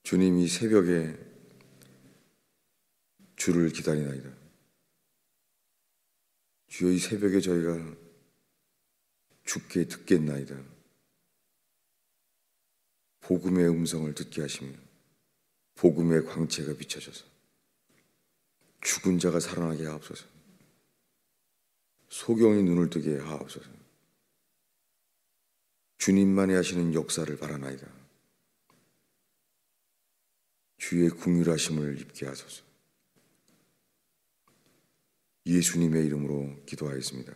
주님이 새벽에 주를 기다리나이다. 주여, 이 새벽에 저희가 주께 듣겠나이다. 복음의 음성을 듣게 하시며 복음의 광채가 비춰져서 죽은 자가 살아나게 하옵소서. 소경이 눈을 뜨게 하옵소서. 주님만이 하시는 역사를 바라나이다. 주의 긍휼하심을 입게 하소서. 예수님의 이름으로 기도하였습니다.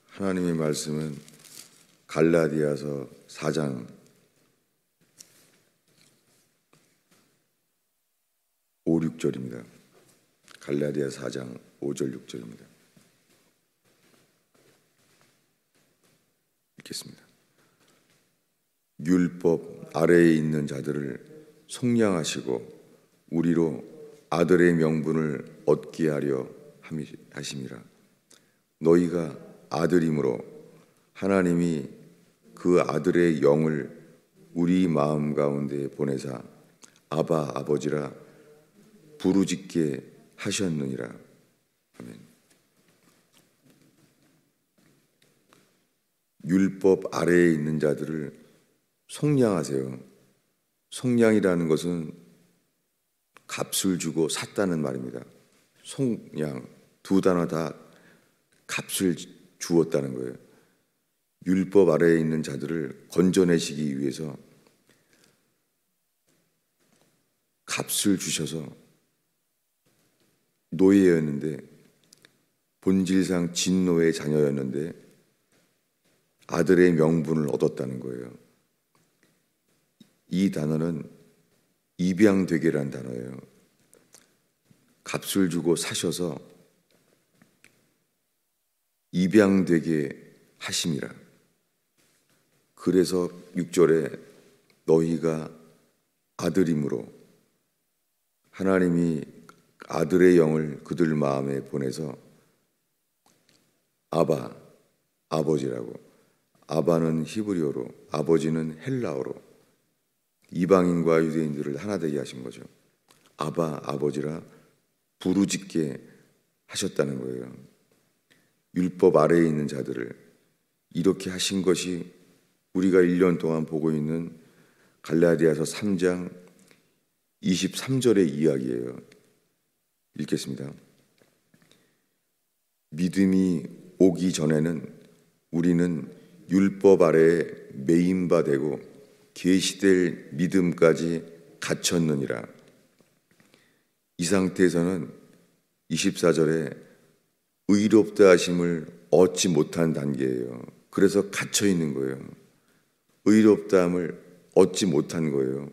하나님의 말씀은 갈라디아서 4장 5, 6절입니다. 갈라디아 4장 5절 6절입니다. 읽겠습니다. 율법 아래에 있는 자들을 속량하시고 우리로 아들의 명분을 얻게 하려 하심이라. 너희가 아들이므로 하나님이 그 아들의 영을 우리 마음 가운데 보내사 아바 아버지라 부르짖게 하셨느니라. 아멘. 율법 아래에 있는 자들을 속량하세요. 속량이라는 것은 값을 주고 샀다는 말입니다. 속량, 두 단어 다 값을 주었다는 거예요. 율법 아래에 있는 자들을 건져내시기 위해서 값을 주셔서 노예였는데, 본질상 진노의 자녀였는데 아들의 명분을 얻었다는 거예요. 이 단어는 입양되게란 단어예요. 값을 주고 사셔서 입양되게 하심이라. 그래서 6절에 너희가 아들이므로 하나님이 아들의 영을 그들 마음에 보내서 아바, 아버지라고. 아바는 히브리어로, 아버지는 헬라어로 이방인과 유대인들을 하나 되게 하신 거죠. 아바, 아버지라 부르짖게 하셨다는 거예요. 율법 아래에 있는 자들을 이렇게 하신 것이 우리가 1년 동안 보고 있는 갈라디아서 3장 23절의 이야기예요. 읽겠습니다. 믿음이 오기 전에는 우리는 율법 아래에 매인 바 되고 계시될 믿음까지 갇혔느니라. 이 상태에서는 24절에 의롭다 하심을 얻지 못한 단계예요. 그래서 갇혀 있는 거예요. 의롭다함을 얻지 못한 거예요.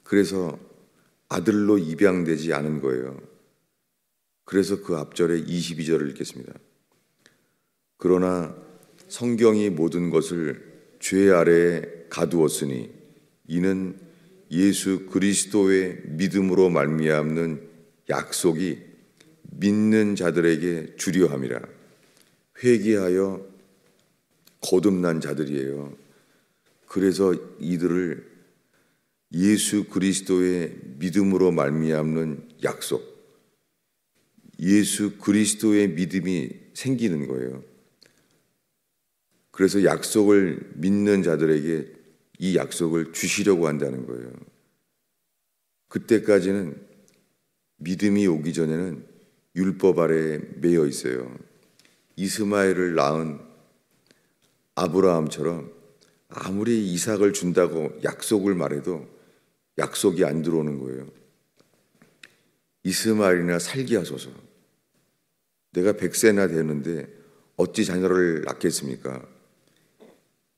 그래서 아들로 입양되지 않은 거예요. 그래서 그 앞절에 22절을 읽겠습니다. 그러나 성경이 모든 것을 죄 아래에 가두었으니 이는 예수 그리스도의 믿음으로 말미암는 약속이 믿는 자들에게 주려 함이라. 회개하여 거듭난 자들이에요. 그래서 이들을 예수 그리스도의 믿음으로 말미암는 약속, 예수 그리스도의 믿음이 생기는 거예요. 그래서 약속을 믿는 자들에게 이 약속을 주시려고 한다는 거예요. 그때까지는 믿음이 오기 전에는 율법 아래에 매여 있어요. 이스마엘을 낳은 아브라함처럼 아무리 이삭을 준다고 약속을 말해도 약속이 안 들어오는 거예요. 이스마엘이나 살게 하소서. 내가 100세나 되는데 어찌 자녀를 낳겠습니까?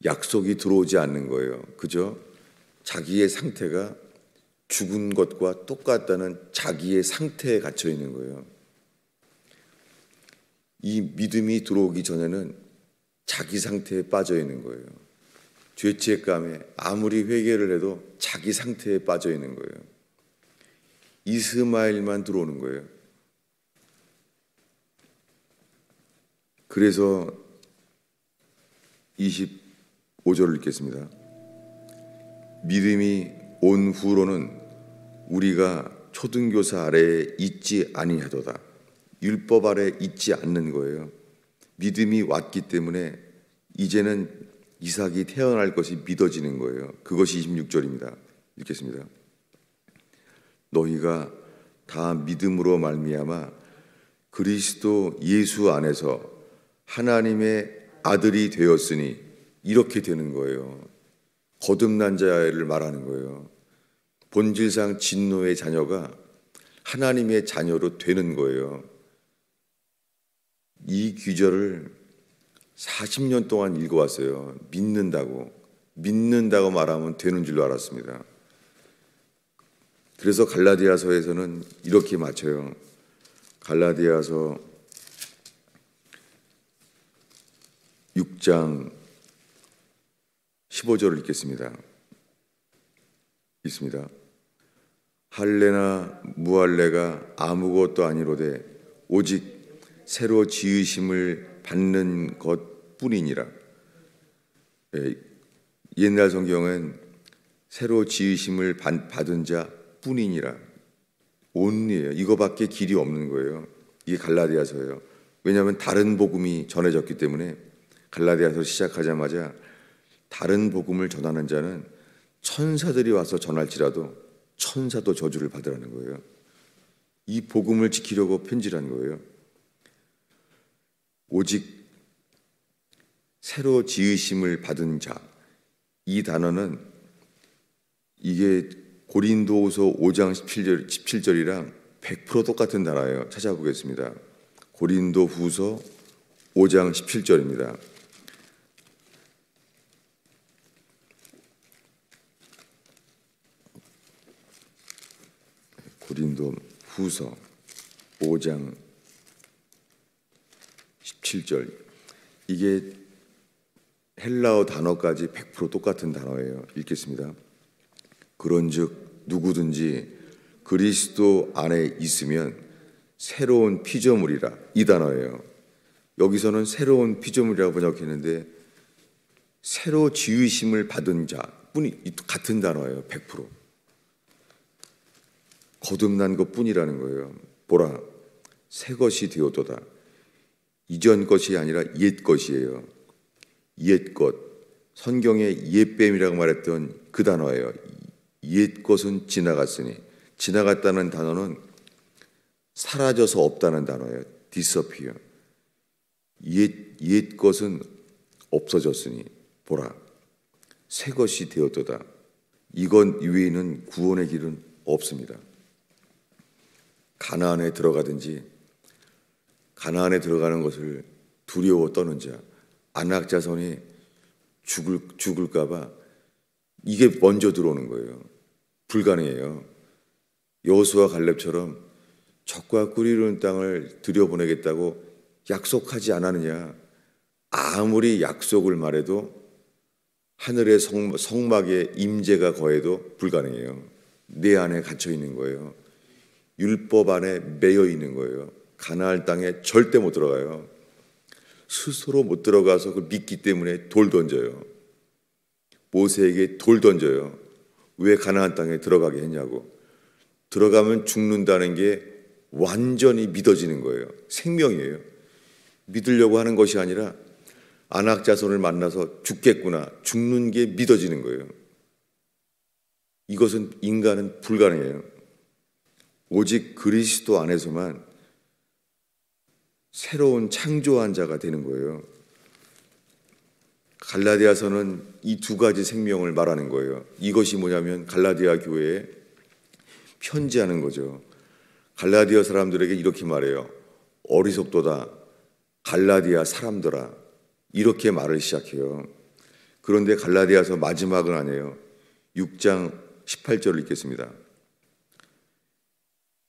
약속이 들어오지 않는 거예요. 그죠? 자기의 상태가 죽은 것과 똑같다는 자기의 상태에 갇혀 있는 거예요. 이 믿음이 들어오기 전에는 자기 상태에 빠져 있는 거예요. 죄책감에 아무리 회개를 해도 자기 상태에 빠져 있는 거예요. 이스마엘만 들어오는 거예요. 그래서 25절을 읽겠습니다. 믿음이 온 후로는 우리가 초등교사 아래에 있지 아니하도다. 율법 아래 있지 않는 거예요. 믿음이 왔기 때문에 이제는 이삭이 태어날 것이 믿어지는 거예요. 그것이 26절입니다. 읽겠습니다. 너희가 다 믿음으로 말미암아 그리스도 예수 안에서 하나님의 아들이 되었으니, 이렇게 되는 거예요. 거듭난 자를 말하는 거예요. 본질상 진노의 자녀가 하나님의 자녀로 되는 거예요. 이 귀절을 40년 동안 읽어왔어요. 믿는다고 말하면 되는 줄로 알았습니다. 그래서 갈라디아서에서는 이렇게 맞춰요. 갈라디아서 6장 15절을 읽겠습니다. 읽습니다. 할례나 무할례가 아무것도 아니로되 오직 새로 지으심을 받는 것뿐이니라. 옛날 성경은 새로 지으심을 받은 자 뿐이니라. 온리예요. 이거밖에 길이 없는 거예요. 이게 갈라디아서예요. 왜냐하면 다른 복음이 전해졌기 때문에 갈라디아서 시작하자마자 다른 복음을 전하는 자는 천사들이 와서 전할지라도 천사도 저주를 받으라는 거예요. 이 복음을 지키려고 편지라는 거예요. 오직 새로 지으심을 받은 자, 이 단어는 이게 고린도후서 5장 17절이랑 100% 똑같은 단어예요. 찾아보겠습니다. 고린도후서 5장 17절입니다. 고린도후서 5장 17절. 이게 헬라어 단어까지 100% 똑같은 단어예요. 읽겠습니다. 그런즉 누구든지 그리스도 안에 있으면 새로운 피조물이라. 이 단어예요. 여기서는 새로운 피조물이라고 번역했는데 새로 지으심을 받은 자뿐이 같은 단어예요. 100%. 거듭난 것뿐이라는 거예요. 보라, 새 것이 되었도다. 이전 것이 아니라 옛 것이에요. 옛 것. 성경의 옛뱀이라고 말했던 그 단어예요. 옛 것은 지나갔으니. 지나갔다는 단어는 사라져서 없다는 단어예요. disappear. 옛 것은 없어졌으니 보라, 새 것이 되었도다. 이것 이외에는 구원의 길은 없습니다. 가나안에 들어가든지 가나안에 들어가는 것을 두려워 떠는 자, 안악 자손이 죽을까 봐 이게 먼저 들어오는 거예요. 불가능해요. 여호수아 갈렙처럼 적과 꿀 이루는 땅을 들여보내겠다고 약속하지 않았느냐. 아무리 약속을 말해도 하늘의 성막에 임재가 거해도 불가능해요. 내 안에 갇혀 있는 거예요. 율법 안에 매여 있는 거예요. 가나안 땅에 절대 못 들어가요. 스스로 못 들어가서 그걸 믿기 때문에 돌 던져요. 모세에게 돌 던져요. 왜 가나안 땅에 들어가게 했냐고. 들어가면 죽는다는 게 완전히 믿어지는 거예요. 생명이에요. 믿으려고 하는 것이 아니라 안악 자손을 만나서 죽겠구나, 죽는 게 믿어지는 거예요. 이것은 인간은 불가능해요. 오직 그리스도 안에서만 새로운 창조한 자가 되는 거예요. 갈라디아서는 이 두 가지 생명을 말하는 거예요. 이것이 뭐냐면 갈라디아 교회에 편지하는 거죠. 갈라디아 사람들에게 이렇게 말해요. 어리석도다, 갈라디아 사람들아. 이렇게 말을 시작해요. 그런데 갈라디아서 마지막은 아니에요. 6장 18절을 읽겠습니다.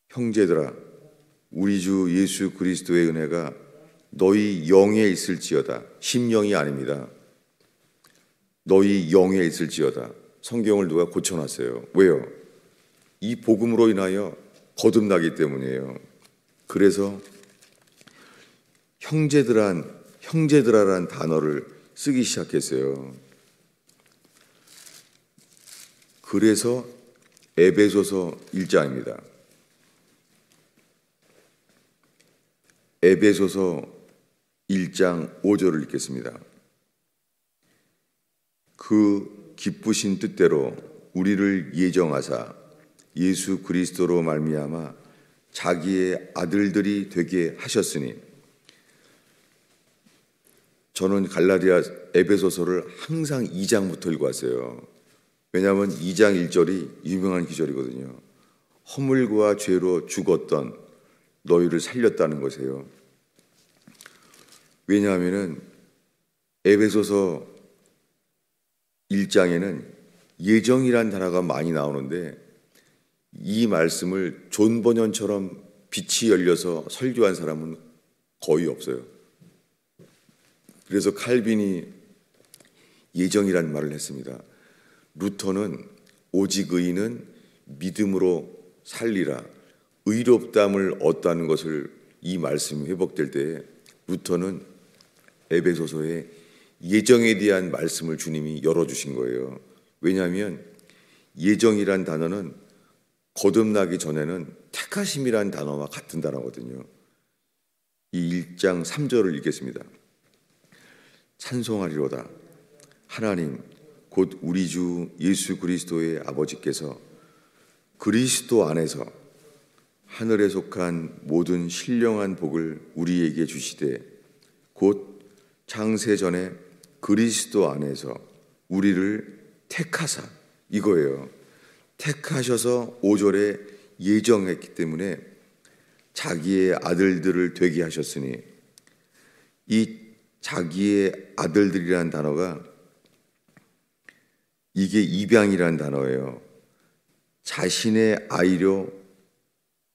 형제들아, 우리 주 예수 그리스도의 은혜가 너희 영에 있을지어다. 심령이 아닙니다. 너희 영에 있을지어다. 성경을 누가 고쳐놨어요. 왜요? 이 복음으로 인하여 거듭나기 때문이에요. 그래서 형제들아라는 단어를 쓰기 시작했어요. 그래서 에베소서 1장입니다. 에베소서 1장 5절을 읽겠습니다. 그 기쁘신 뜻대로 우리를 예정하사 예수 그리스도로 말미암아 자기의 아들들이 되게 하셨으니. 저는 갈라디아 에베소서를 항상 2장부터 읽어왔어요. 왜냐하면 2장 1절이 유명한 기절이거든요. 허물과 죄로 죽었던 너희를 살렸다는 것이에요. 왜냐하면 에베소서 1장에는 예정이란 단어가 많이 나오는데 이 말씀을 존 버년처럼 빛이 열려서 설교한 사람은 거의 없어요. 그래서 칼빈이 예정이라는 말을 했습니다. 루터는 오직 의인은 믿음으로 살리라, 의롭다함을 얻다는 것을 이 말씀이 회복될 때에 루터는 에베소서에 예정에 대한 말씀을 주님이 열어주신 거예요. 왜냐하면 예정이란 단어는 거듭나기 전에는 택하심이란 단어와 같은 단어거든요. 이 1장 3절을 읽겠습니다. 찬송하리로다. 하나님 곧 우리 주 예수 그리스도의 아버지께서 그리스도 안에서 하늘에 속한 모든 신령한 복을 우리에게 주시되 곧 창세 전에 그리스도 안에서 우리를 택하사, 이거예요. 택하셔서 5절에 예정했기 때문에 자기의 아들들을 되게 하셨으니, 이 자기의 아들들이라는 단어가 이게 입양이라는 단어예요. 자신의 아이로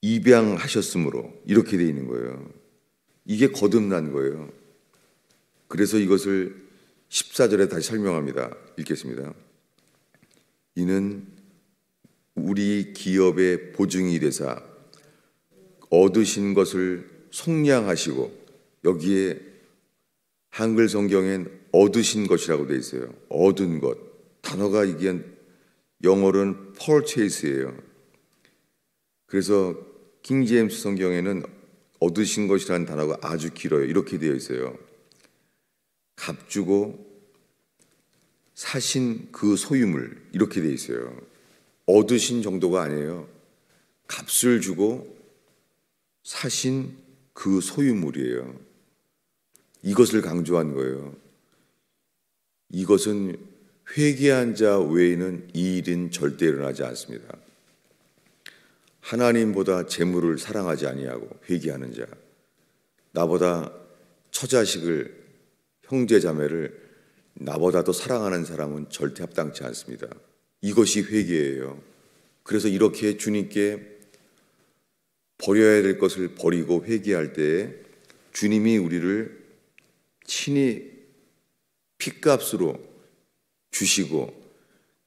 입양하셨으므로 이렇게 되어 있는 거예요. 이게 거듭난 거예요. 그래서 이것을 14절에 다시 설명합니다. 읽겠습니다. 이는 우리 기업의 보증이 되사 얻으신 것을 속량하시고, 여기에 한글 성경엔 얻으신 것이라고 되어 있어요. 얻은 것. 단어가 이게 영어로는 purchase예요. 그래서 킹 제임스 성경에는 얻으신 것이라는 단어가 아주 길어요. 이렇게 되어 있어요. 값주고 사신 그 소유물, 이렇게 되어 있어요. 얻으신 정도가 아니에요. 값을 주고 사신 그 소유물이에요. 이것을 강조한 거예요. 이것은 회개한 자 외에는 이 일은 절대 일어나지 않습니다. 하나님보다 재물을 사랑하지 아니하고 회개하는 자, 나보다 처자식을, 형제 자매를 나보다 더 사랑하는 사람은 절대 합당치 않습니다. 이것이 회개예요. 그래서 이렇게 주님께 버려야 될 것을 버리고 회개할 때에 주님이 우리를 친히 핏값으로 주시고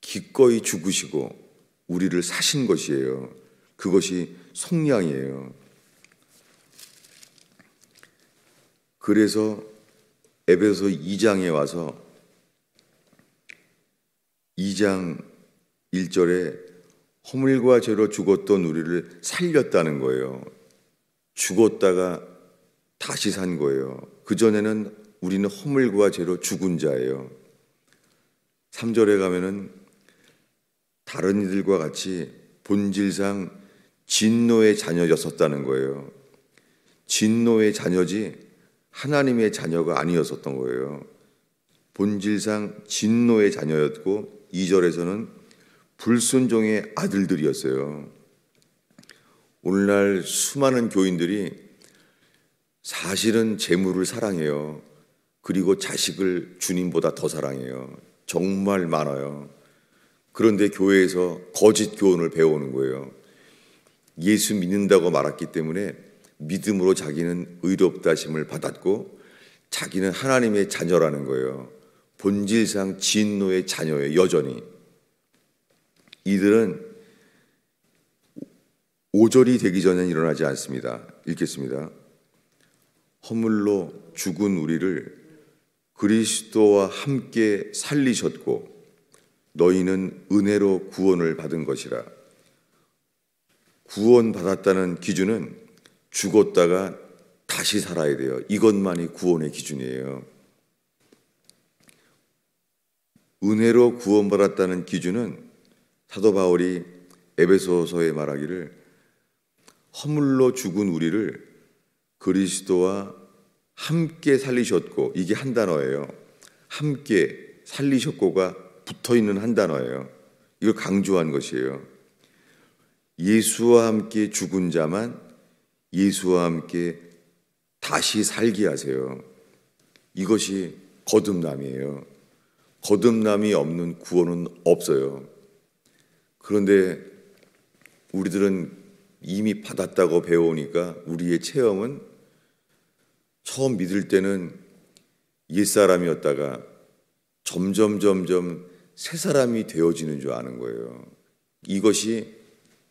기꺼이 죽으시고 우리를 사신 것이에요. 그것이 속량이에요. 그래서 에베소서 2장에 와서 2장 1절에 허물과 죄로 죽었던 우리를 살렸다는 거예요. 죽었다가 다시 산 거예요. 그전에는 우리는 허물과 죄로 죽은 자예요. 3절에 가면은 다른 이들과 같이 본질상 진노의 자녀였었다는 거예요. 진노의 자녀지 하나님의 자녀가 아니었었던 거예요. 본질상 진노의 자녀였고 2절에서는 불순종의 아들들이었어요. 오늘날 수많은 교인들이 사실은 재물을 사랑해요. 그리고 자식을 주님보다 더 사랑해요. 정말 많아요. 그런데 교회에서 거짓 교훈을 배우는 거예요. 예수 믿는다고 말했기 때문에 믿음으로 자기는 의롭다심을 받았고 자기는 하나님의 자녀라는 거예요. 본질상 진노의 자녀예요. 여전히. 이들은 5절이 되기 전엔 일어나지 않습니다. 읽겠습니다. 허물로 죽은 우리를 그리스도와 함께 살리셨고 너희는 은혜로 구원을 받은 것이라. 구원받았다는 기준은 죽었다가 다시 살아야 돼요. 이것만이 구원의 기준이에요. 은혜로 구원받았다는 기준은 사도 바울이 에베소서에 말하기를 허물로 죽은 우리를 그리스도와 함께 살리셨고, 이게 한 단어예요. 함께 살리셨고가 붙어있는 한 단어예요. 이걸 강조한 것이에요. 예수와 함께 죽은 자만 예수와 함께 다시 살게 하세요. 이것이 거듭남이에요. 거듭남이 없는 구원은 없어요. 그런데 우리들은 이미 받았다고 배우니까 우리의 체험은 처음 믿을 때는 옛사람이었다가 점점 새 사람이 되어지는 줄 아는 거예요. 이것이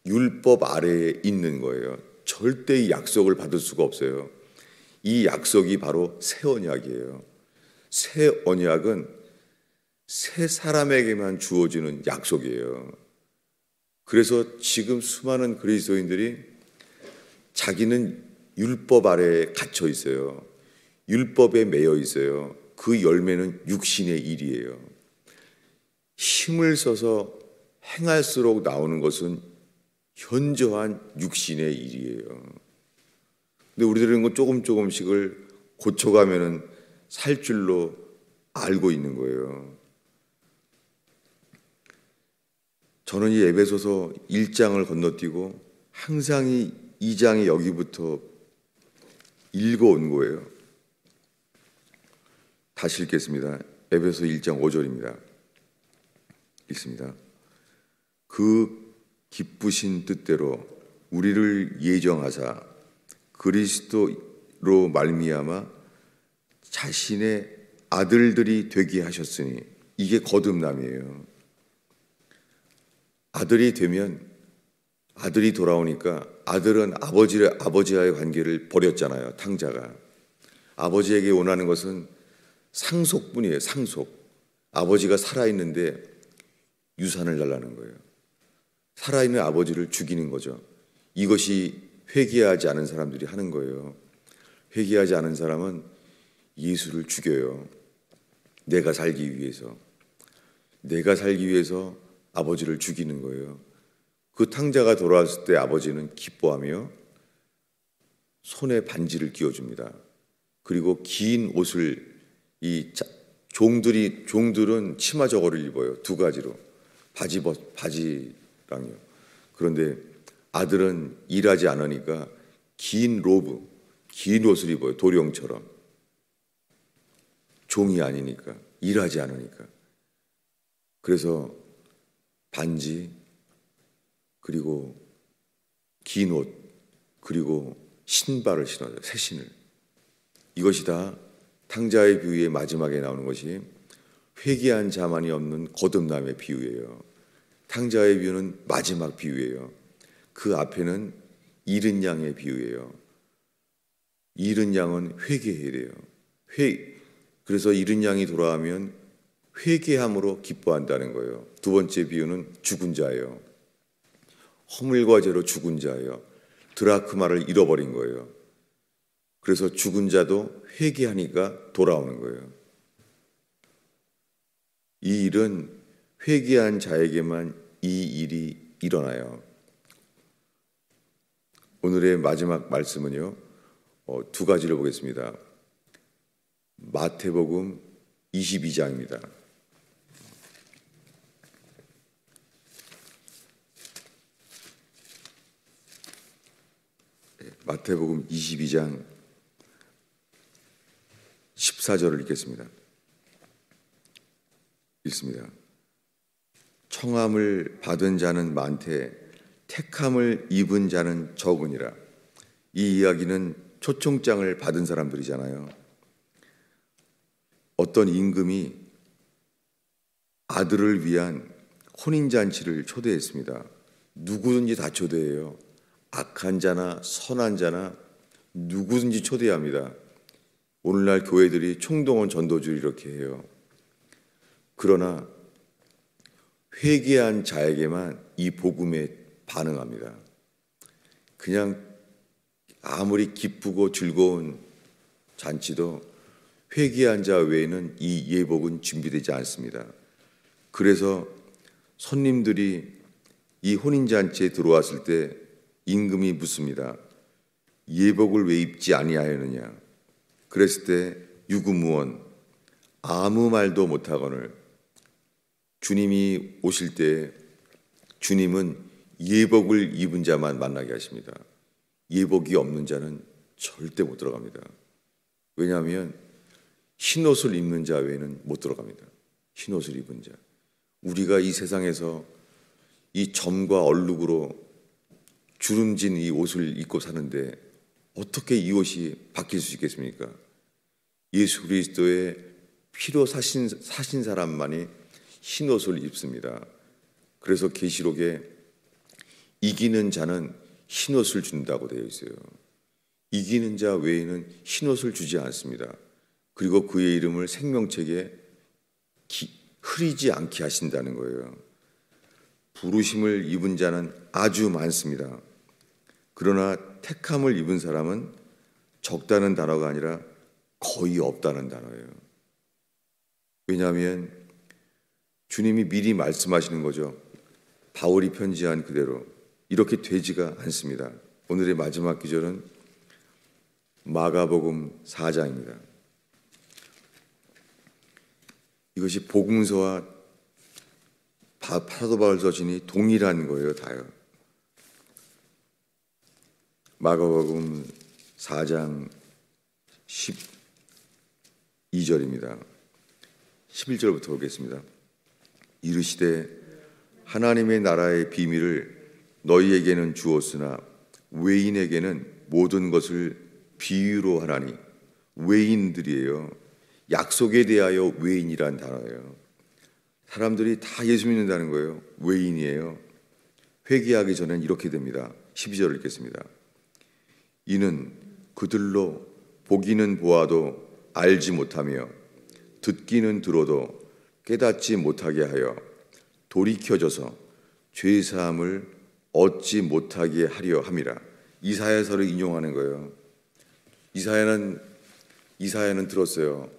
율법 아래에 있는 거예요. 절대 이 약속을 받을 수가 없어요. 이 약속이 바로 새 언약이에요. 새 언약은 새 사람에게만 주어지는 약속이에요. 그래서 지금 수많은 그리스도인들이 자기는 율법 아래에 갇혀 있어요. 율법에 매여 있어요. 그 열매는 육신의 일이에요. 힘을 써서 행할수록 나오는 것은 현저한 육신의 일이에요. 근데 우리들은 그 조금씩을 고쳐가면은 살 줄로 알고 있는 거예요. 저는 이 에베소서 1장을 건너뛰고 항상 이 2장의 여기부터 읽어온 거예요. 다시 읽겠습니다. 에베소 1장 5절입니다. 읽습니다. 그 기쁘신 뜻대로 우리를 예정하사 그리스도로 말미암아 자신의 아들들이 되게 하셨으니, 이게 거듭남이에요. 아들이 되면, 아들이 돌아오니까 아들은 아버지와의 관계를 버렸잖아요. 탕자가 아버지에게 원하는 것은 상속뿐이에요. 상속. 아버지가 살아있는데 유산을 달라는 거예요. 살아있는 아버지를 죽이는 거죠. 이것이 회개하지 않은 사람들이 하는 거예요. 회개하지 않은 사람은 예수를 죽여요. 내가 살기 위해서 아버지를 죽이는 거예요. 그 탕자가 돌아왔을 때 아버지는 기뻐하며 손에 반지를 끼워줍니다. 그리고 긴 옷을, 종들은 치마 저고를 입어요. 두 가지로, 바지랑요. 그런데 아들은 일하지 않으니까 긴 로브, 긴 옷을 입어요. 도령처럼. 종이 아니니까, 일하지 않으니까. 그래서 반지, 그리고 긴 옷, 그리고 신발을 신어요. 새 신을. 이것이 다 탕자의 비유의 마지막에 나오는 것이 회개한 자만이 없는 거듭남의 비유예요. 탕자의 비유는 마지막 비유예요. 그 앞에는 잃은 양의 비유예요. 잃은 양은 회개해야 돼요. 그래서 잃은 양이 돌아오면 회개함으로 기뻐한다는 거예요. 두 번째 비유는 죽은 자예요. 허물과 죄로 죽은 자예요. 드라크마를 잃어버린 거예요. 그래서 죽은 자도 회개하니까 돌아오는 거예요. 이 일은 회개한 자에게만 이 일이 일어나요. 오늘의 마지막 말씀은요, 두 가지를 보겠습니다. 마태복음 22장입니다. 마태복음 22장 14절을 읽겠습니다. 읽습니다. 청함을 받은 자는 많되 택함을 입은 자는 적으니라. 이 이야기는 초청장을 받은 사람들이잖아요. 어떤 임금이 아들을 위한 혼인잔치를 초대했습니다. 누구든지 다 초대해요. 악한 자나 선한 자나 누구든지 초대합니다. 오늘날 교회들이 총동원 전도주를 이렇게 해요. 그러나 회개한 자에게만 이 복음에 반응합니다. 그냥 아무리 기쁘고 즐거운 잔치도 회개한 자 외에는 이 예복은 준비되지 않습니다. 그래서 손님들이 이 혼인잔치에 들어왔을 때 임금이 묻습니다. 예복을 왜 입지 아니하였느냐? 그랬을 때 유구무원 아무 말도 못하거늘 주님이 오실 때 주님은 예복을 입은 자만 만나게 하십니다. 예복이 없는 자는 절대 못 들어갑니다. 왜냐하면 흰옷을 입는 자 외에는 못 들어갑니다. 흰옷을 입은 자. 우리가 이 세상에서 이 점과 얼룩으로 주름진 이 옷을 입고 사는데 어떻게 이 옷이 바뀔 수 있겠습니까? 예수 그리스도의 피로 사신 사람만이 흰옷을 입습니다. 그래서 계시록에 이기는 자는 흰옷을 준다고 되어 있어요. 이기는 자 외에는 흰옷을 주지 않습니다. 그리고 그의 이름을 생명책에 흐리지 않게 하신다는 거예요. 부르심을 입은 자는 아주 많습니다. 그러나 택함을 입은 사람은 적다는 단어가 아니라 거의 없다는 단어예요. 왜냐하면 주님이 미리 말씀하시는 거죠. 바울이 편지한 그대로 이렇게 되지가 않습니다. 오늘의 마지막 기절은 마가복음 4장입니다. 이것이 복음서와 사도 바울 서신이 동일한 거예요, 다요. 마가복음 4장 12절입니다. 11절부터 보겠습니다. 이르시되 하나님의 나라의 비밀을 너희에게는 주었으나 외인에게는 모든 것을 비유로 하나니. 외인들이에요. 약속에 대하여 외인이란 단어예요. 사람들이 다 예수 믿는다는 거예요. 외인이에요. 회개하기 전엔 이렇게 됩니다. 12절을 읽겠습니다. 이는 그들로 보기는 보아도 알지 못하며 듣기는 들어도 깨닫지 못하게 하여 돌이켜져서 죄사함을 얻지 못하게 하려 함이라. 이사야서를 인용하는 거예요. 이사야는 들었어요.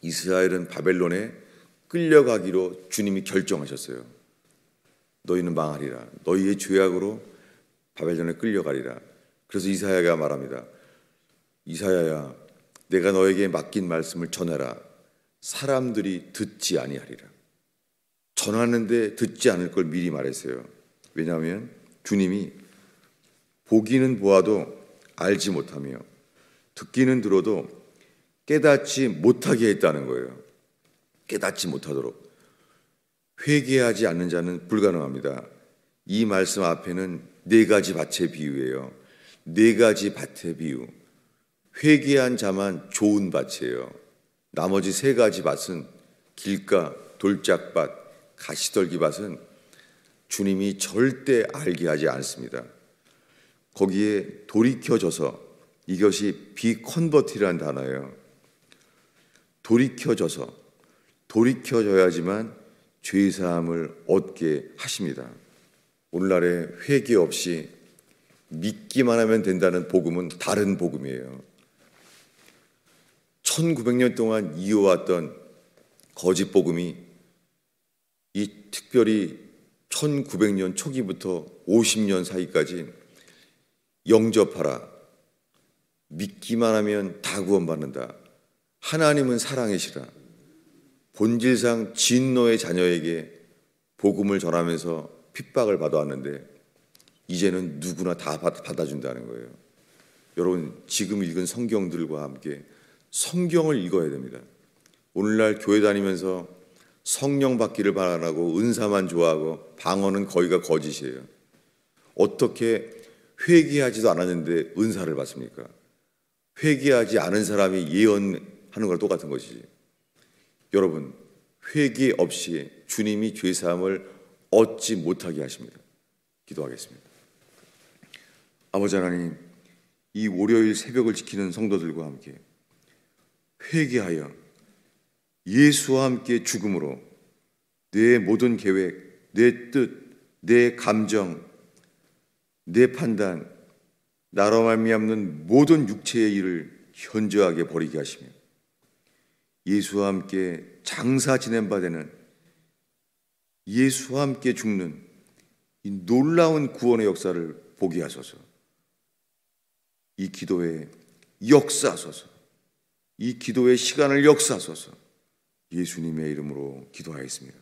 이스라엘은 바벨론에 끌려가기로 주님이 결정하셨어요. 너희는 망하리라. 너희의 죄악으로 바벨론에 끌려가리라. 그래서 이사야가 말합니다. 이사야야, 내가 너에게 맡긴 말씀을 전해라. 사람들이 듣지 아니하리라. 전하는데 듣지 않을 걸 미리 말했어요. 왜냐하면 주님이 보기는 보아도 알지 못하며 듣기는 들어도 깨닫지 못하게 했다는 거예요. 깨닫지 못하도록. 회개하지 않는 자는 불가능합니다. 이 말씀 앞에는 4가지 밭의 비유예요. 4가지 밭의 비유. 회개한 자만 좋은 밭이에요. 나머지 3가지 밭은 길가, 돌짝밭, 가시떨기 밭은 주님이 절대 알게 하지 않습니다. 거기에 돌이켜져서, 이것이 비컨버티라는 단어예요. 돌이켜져야지만 죄사함을 얻게 하십니다. 오늘날에 회개 없이 믿기만 하면 된다는 복음은 다른 복음이에요. 1900년 동안 이어왔던 거짓 복음이 이 특별히 1900년 초기부터 50년 사이까지 영접하라, 믿기만 하면 다 구원받는다, 하나님은 사랑이시라, 본질상 진노의 자녀에게 복음을 전하면서 핍박을 받아왔는데 이제는 누구나 다 받아준다는 거예요. 여러분, 지금 읽은 성경들과 함께 성경을 읽어야 됩니다. 오늘날 교회 다니면서 성령 받기를 바라고 은사만 좋아하고 방언은 거의가 거짓이에요. 어떻게 회개하지도 않았는데 은사를 받습니까? 회개하지 않은 사람이 예언하는 거랑 똑같은 것이지. 여러분, 회개 없이 주님이 죄사함을 얻지 못하게 하십니다. 기도하겠습니다. 아버지 하나님, 이 월요일 새벽을 지키는 성도들과 함께 회개하여 예수와 함께 죽음으로 내 모든 계획, 내 뜻, 내 감정, 내 판단, 나로 말미암는 모든 육체의 일을 현저하게 버리게 하시며 예수와 함께 장사 지낸 바 되는, 예수와 함께 죽는 이 놀라운 구원의 역사를 보게 하소서. 이 기도에 역사하소서. 이 기도의 시간을 역사하소서. 예수님의 이름으로 기도하였습니다.